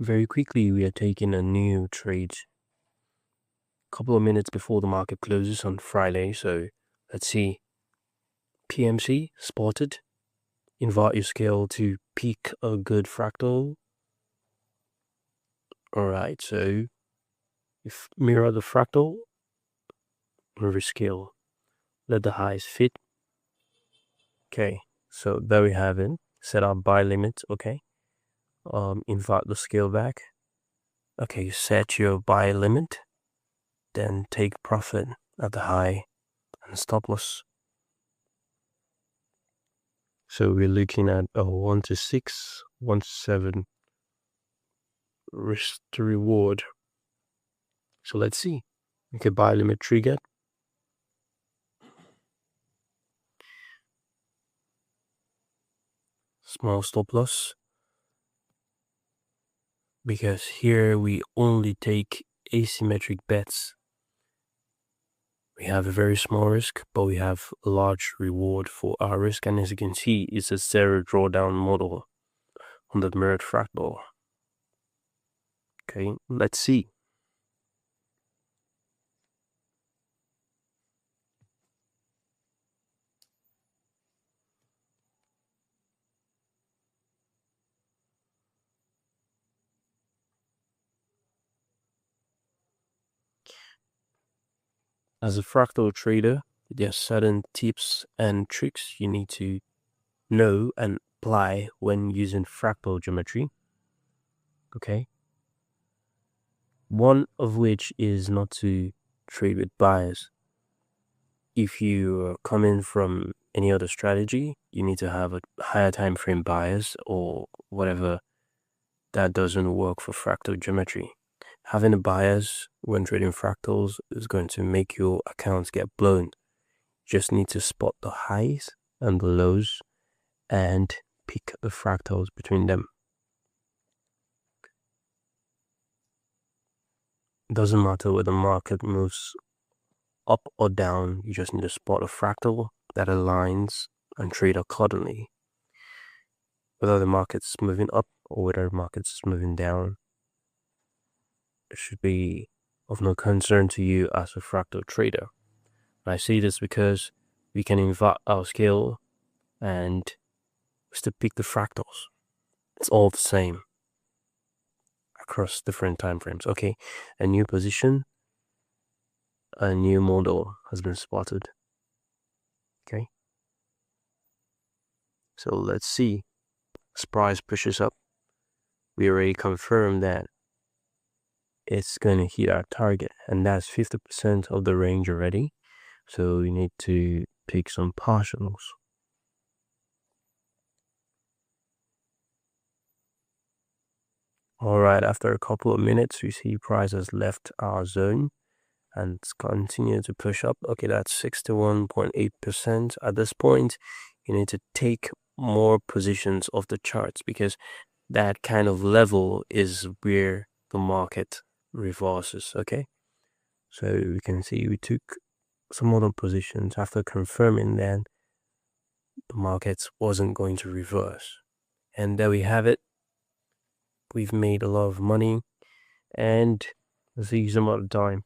Very quickly, we are taking a new trade a couple of minutes before the market closes on Friday. So let's see. PMC spotted. Invert your scale to pick a good fractal. Alright, so if mirror the fractal, reverse scale. Let the highs fit. Okay, so there we have it. Set our buy limit, okay. Invert the scale back. Okay, set your buy limit. Then take profit at the high and stop loss. So we're looking at a 1 to 6, 1 to 7 risk to reward. So let's see. Okay, buy limit triggered. Small stop loss. Because here we only take asymmetric bets. We have a very small risk, but we have a large reward for our risk. And as you can see, it's a zero drawdown model on the mirrored fractal. Okay, let's see. As a fractal trader, there are certain tips and tricks you need to know and apply when using fractal geometry. Okay. One of which is not to trade with buyers. If you are coming from any other strategy, you need to have a higher time frame bias or whatever. That doesn't work for fractal geometry. Having a bias when trading fractals is going to make your accounts get blown. You just need to spot the highs and the lows and pick the fractals between them. It doesn't matter whether the market moves up or down, you just need to spot a fractal that aligns and trade accordingly. Whether the market's moving up or whether the market's moving down, it should be of no concern to you as a fractal trader. And I say this because we can invert our scale and still pick the fractals. It's all the same across different time frames. Okay, a new position, a new model has been spotted. Okay, so let's see. As price pushes up, we already confirmed that it's going to hit our target, and that's 50% of the range already. So we need to pick some partials. Alright, after a couple of minutes, we see price has left our zone and it's continued to push up. Okay, that's 61.8%. At this point, you need to take more positions of the charts because that kind of level is where the market reverses. Okay, so we can see we took some other positions after confirming that the market wasn't going to reverse. And there we have it. We've made a lot of money, and let's see some other time.